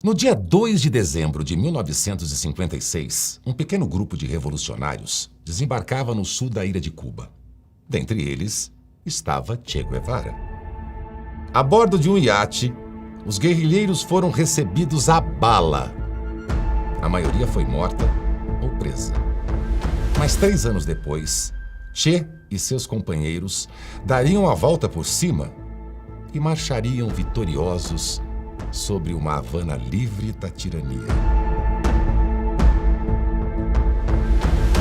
No dia 2 de dezembro de 1956, um pequeno grupo de revolucionários desembarcava no sul da ilha de Cuba. Dentre eles estava Che Guevara. A bordo de um iate, os guerrilheiros foram recebidos à bala. A maioria foi morta ou presa. Mas 3 anos depois, Che e seus companheiros dariam a volta por cima e marchariam vitoriosos sobre uma Havana livre da tirania.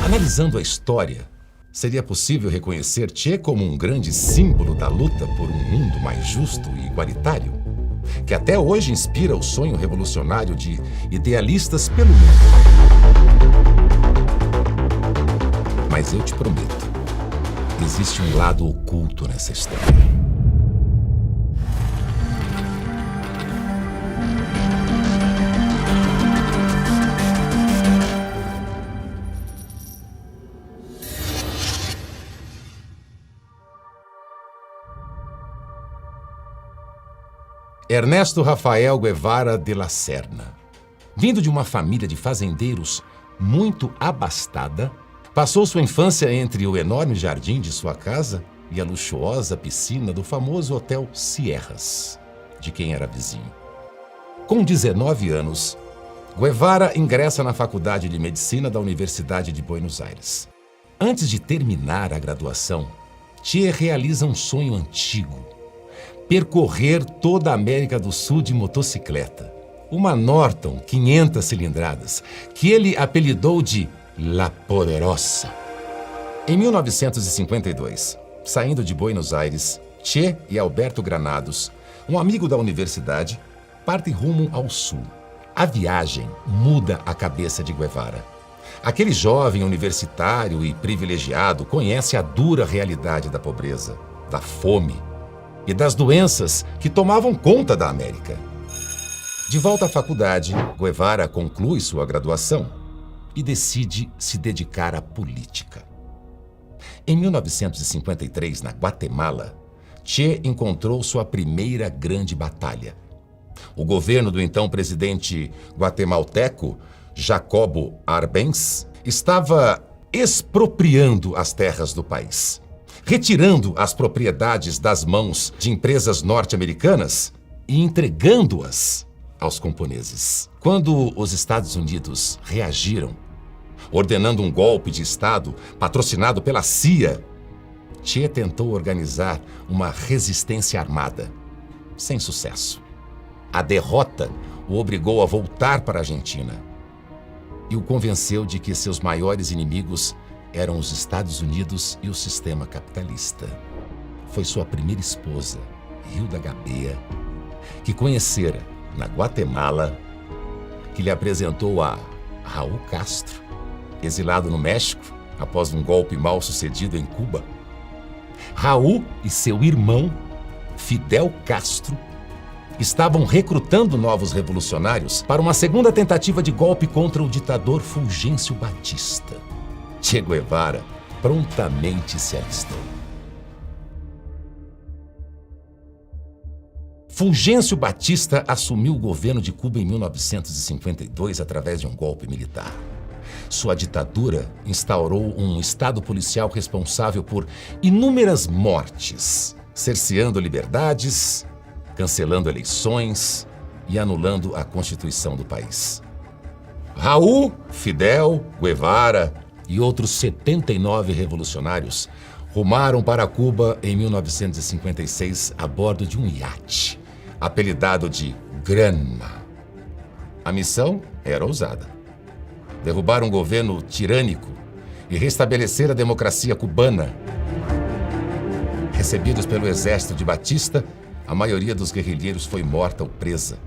Analisando a história, seria possível reconhecer Che como um grande símbolo da luta por um mundo mais justo e igualitário, que até hoje inspira o sonho revolucionário de idealistas pelo mundo. Mas eu te prometo, existe um lado oculto nessa história. Ernesto Rafael Guevara de la Serna, vindo de uma família de fazendeiros muito abastada, passou sua infância entre o enorme jardim de sua casa e a luxuosa piscina do famoso Hotel Sierras, de quem era vizinho. Com 19 anos, Guevara ingressa na Faculdade de Medicina da Universidade de Buenos Aires. Antes de terminar a graduação, Che realiza um sonho antigo: percorrer toda a América do Sul de motocicleta. Uma Norton 500 cilindradas, que ele apelidou de La Poderosa. Em 1952, saindo de Buenos Aires, Che e Alberto Granados, um amigo da universidade, partem rumo ao sul. A viagem muda a cabeça de Guevara. Aquele jovem universitário e privilegiado conhece a dura realidade da pobreza, da fome e das doenças que tomavam conta da América. De volta à faculdade, Guevara conclui sua graduação e decide se dedicar à política. Em 1953, na Guatemala, Che encontrou sua primeira grande batalha. O governo do então presidente guatemalteco, Jacobo Arbenz, estava expropriando as terras do país, retirando as propriedades das mãos de empresas norte-americanas e entregando-as aos camponeses. Quando os Estados Unidos reagiram, ordenando um golpe de Estado patrocinado pela CIA, Che tentou organizar uma resistência armada, sem sucesso. A derrota o obrigou a voltar para a Argentina e o convenceu de que seus maiores inimigos eram os Estados Unidos e o sistema capitalista. Foi sua primeira esposa, Hilda Gabea, que conhecera na Guatemala, que lhe apresentou a Raul Castro, exilado no México após um golpe mal sucedido em Cuba. Raul e seu irmão, Fidel Castro, estavam recrutando novos revolucionários para uma segunda tentativa de golpe contra o ditador Fulgêncio Batista. Che Guevara prontamente se alistou. Fulgêncio Batista assumiu o governo de Cuba em 1952 através de um golpe militar. Sua ditadura instaurou um estado policial responsável por inúmeras mortes, cerceando liberdades, cancelando eleições e anulando a Constituição do país. Raul, Fidel, Guevara e outros 79 revolucionários rumaram para Cuba em 1956 a bordo de um iate, apelidado de Granma. A missão era ousada: derrubar um governo tirânico e restabelecer a democracia cubana. Recebidos pelo exército de Batista, a maioria dos guerrilheiros foi morta ou presa.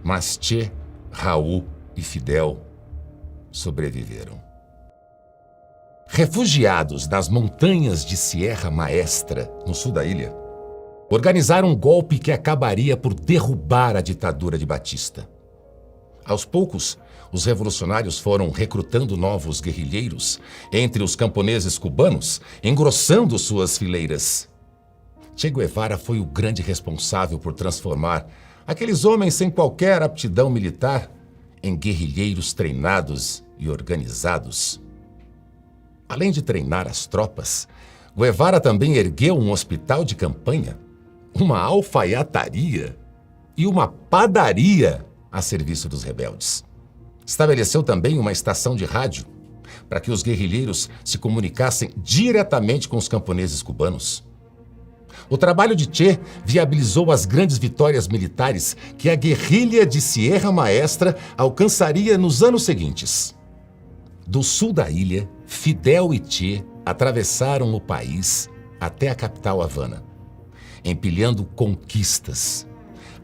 Mas Che, Raul e Fidel sobreviveram. Refugiados nas montanhas de Sierra Maestra, no sul da ilha, organizaram um golpe que acabaria por derrubar a ditadura de Batista. Aos poucos, os revolucionários foram recrutando novos guerrilheiros entre os camponeses cubanos, engrossando suas fileiras. Che Guevara foi o grande responsável por transformar Aqueles homens sem qualquer aptidão militar em guerrilheiros treinados e organizados. Além de treinar as tropas, Guevara também ergueu um hospital de campanha, uma alfaiataria e uma padaria a serviço dos rebeldes. Estabeleceu também uma estação de rádio para que os guerrilheiros se comunicassem diretamente com os camponeses cubanos. O trabalho de Che viabilizou as grandes vitórias militares que a guerrilha de Sierra Maestra alcançaria nos anos seguintes. Do sul da ilha, Fidel e Che atravessaram o país até a capital Havana, empilhando conquistas.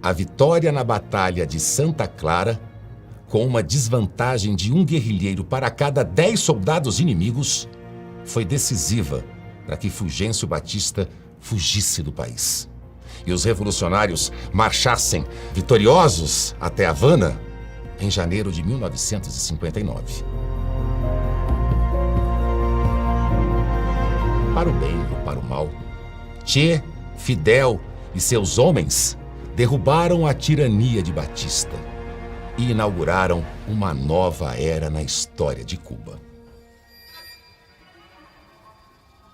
A vitória na Batalha de Santa Clara, com uma desvantagem de um guerrilheiro para cada 10 soldados inimigos, foi decisiva para que Fulgêncio Batista fugisse do país e os revolucionários marchassem vitoriosos até Havana em janeiro de 1959. Para o bem ou para o mal, Che, Fidel e seus homens derrubaram a tirania de Batista e inauguraram uma nova era na história de Cuba.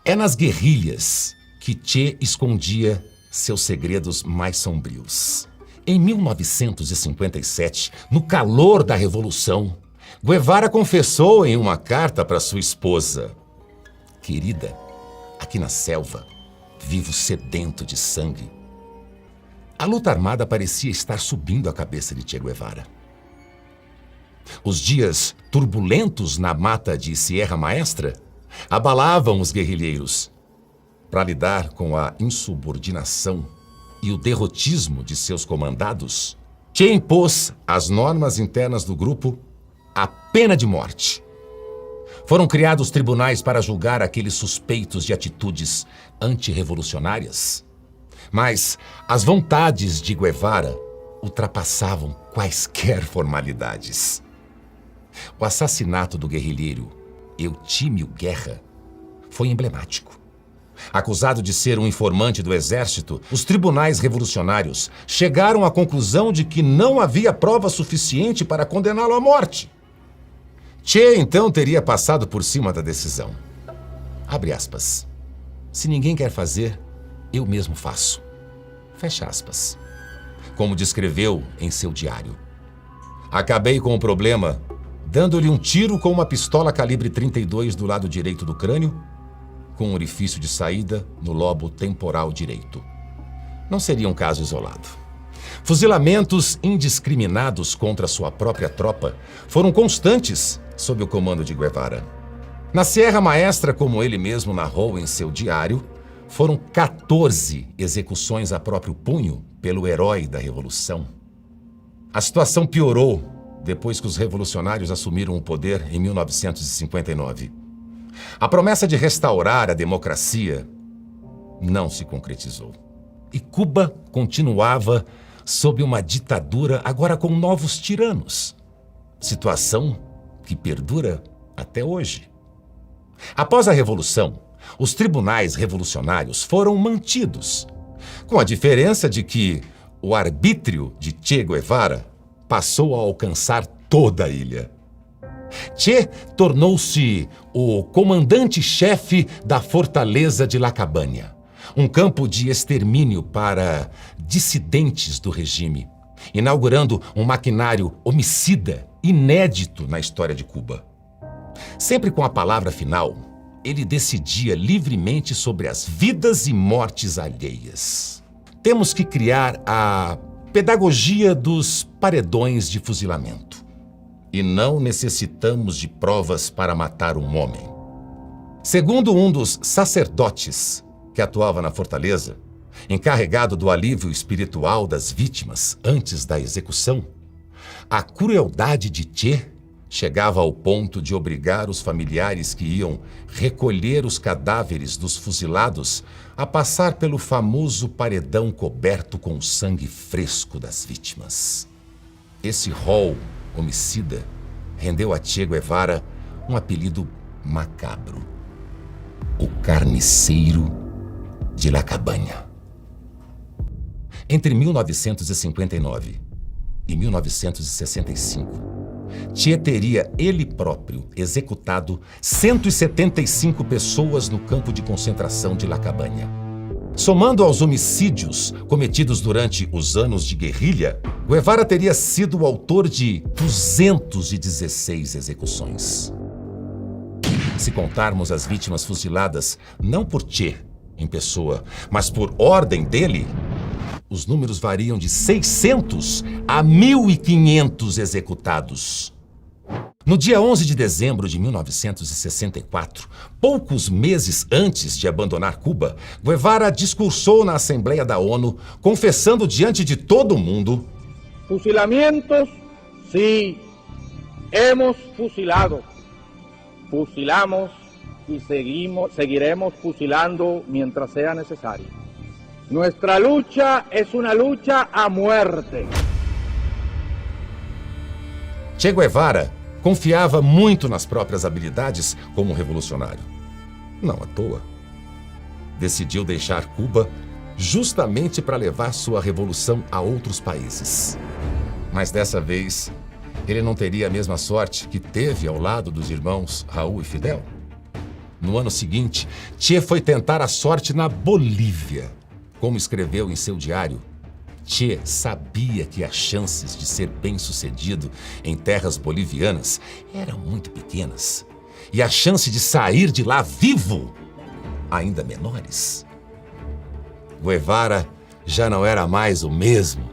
É nas guerrilhas que Che escondia seus segredos mais sombrios. Em 1957, no calor da Revolução, Guevara confessou em uma carta para sua esposa: "Querida, aqui na selva, vivo sedento de sangue." A luta armada parecia estar subindo a cabeça de Che Guevara. Os dias turbulentos na mata de Sierra Maestra abalavam os guerrilheiros. Para lidar com a insubordinação e o derrotismo de seus comandados, Che impôs às normas internas do grupo a pena de morte. Foram criados tribunais para julgar aqueles suspeitos de atitudes antirrevolucionárias. Mas as vontades de Guevara ultrapassavam quaisquer formalidades. O assassinato do guerrilheiro Eutímio Guerra foi emblemático. Acusado de ser um informante do exército, os tribunais revolucionários chegaram à conclusão de que não havia prova suficiente para condená-lo à morte. Che então teria passado por cima da decisão. Abre aspas. "Se ninguém quer fazer, eu mesmo faço." Fecha aspas. Como descreveu em seu diário: "Acabei com o problema dando-lhe um tiro com uma pistola calibre 32 do lado direito do crânio, com um orifício de saída no lobo temporal direito." Não seria um caso isolado. Fuzilamentos indiscriminados contra sua própria tropa foram constantes sob o comando de Guevara. Na Sierra Maestra, como ele mesmo narrou em seu diário, foram 14 execuções a próprio punho pelo herói da Revolução. A situação piorou depois que os revolucionários assumiram o poder em 1959. A promessa de restaurar a democracia não se concretizou. E Cuba continuava sob uma ditadura, agora com novos tiranos. Situação que perdura até hoje. Após a Revolução, os tribunais revolucionários foram mantidos, com a diferença de que o arbítrio de Che Guevara passou a alcançar toda a ilha. Che tornou-se o comandante-chefe da fortaleza de La Cabaña, um campo de extermínio para dissidentes do regime, inaugurando um maquinário homicida inédito na história de Cuba. Sempre com a palavra final, ele decidia livremente sobre as vidas e mortes alheias. Temos que criar a pedagogia dos paredões de fuzilamento. E não necessitamos de provas para matar um homem. Segundo um dos sacerdotes que atuava na fortaleza, encarregado do alívio espiritual das vítimas antes da execução, a crueldade de Che chegava ao ponto de obrigar os familiares que iam recolher os cadáveres dos fuzilados a passar pelo famoso paredão coberto com o sangue fresco das vítimas. Esse rol homicida rendeu a Che Guevara um apelido macabro: o Carniceiro de La Cabaña. Entre 1959 e 1965, Che teria ele próprio executado 175 pessoas no campo de concentração de La Cabaña. Somando aos homicídios cometidos durante os anos de guerrilha, Guevara teria sido o autor de 216 execuções. Se contarmos as vítimas fuziladas não por Che em pessoa, mas por ordem dele, os números variam de 600 a 1.500 executados. No dia 11 de dezembro de 1964, poucos meses antes de abandonar Cuba, Guevara discursou na Assembleia da ONU, confessando diante de todo o mundo: fusilamientos, sí, hemos fusilado, fusilamos y seguiremos fusilando mientras sea necesario. Nuestra lucha es una lucha a muerte. Che Guevara confiava muito nas próprias habilidades como revolucionário. Não à toa. Decidiu deixar Cuba justamente para levar sua revolução a outros países. Mas dessa vez, ele não teria a mesma sorte que teve ao lado dos irmãos Raul e Fidel. No ano seguinte, Che foi tentar a sorte na Bolívia. Como escreveu em seu diário, Che sabia que as chances de ser bem-sucedido em terras bolivianas eram muito pequenas e a chance de sair de lá vivo ainda menores. Guevara já não era mais o mesmo.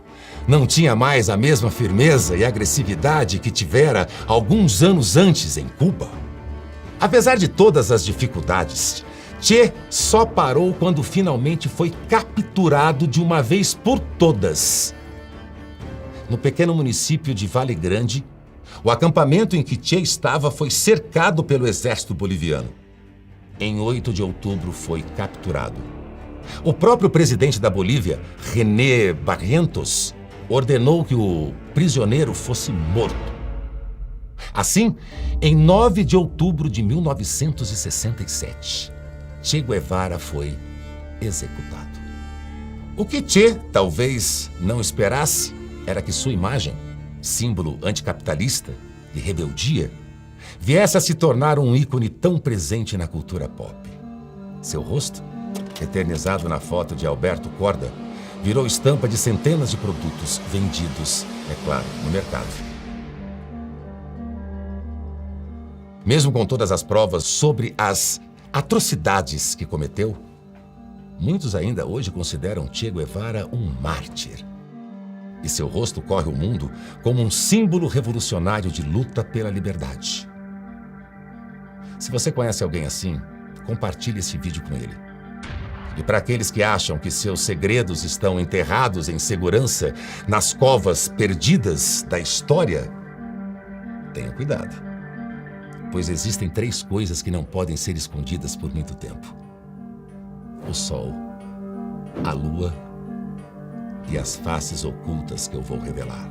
Não tinha mais a mesma firmeza e agressividade que tivera alguns anos antes em Cuba. Apesar de todas as dificuldades, Che só parou quando finalmente foi capturado de uma vez por todas. No pequeno município de Vale Grande, o acampamento em que Che estava foi cercado pelo exército boliviano. Em 8 de outubro foi capturado. O próprio presidente da Bolívia, René Barrientos, ordenou que o prisioneiro fosse morto. Assim, em 9 de outubro de 1967, Che Guevara foi executado. O que Che talvez não esperasse era que sua imagem, símbolo anticapitalista e rebeldia, viesse a se tornar um ícone tão presente na cultura pop. Seu rosto, eternizado na foto de Alberto Korda, virou estampa de centenas de produtos vendidos, é claro, no mercado. Mesmo com todas as provas sobre as atrocidades que cometeu, muitos ainda hoje consideram Che Guevara um mártir. E seu rosto corre o mundo como um símbolo revolucionário de luta pela liberdade. Se você conhece alguém assim, compartilhe esse vídeo com ele. E para aqueles que acham que seus segredos estão enterrados em segurança nas covas perdidas da história, tenham cuidado. Pois existem 3 coisas que não podem ser escondidas por muito tempo: o sol, a lua e as faces ocultas que eu vou revelar.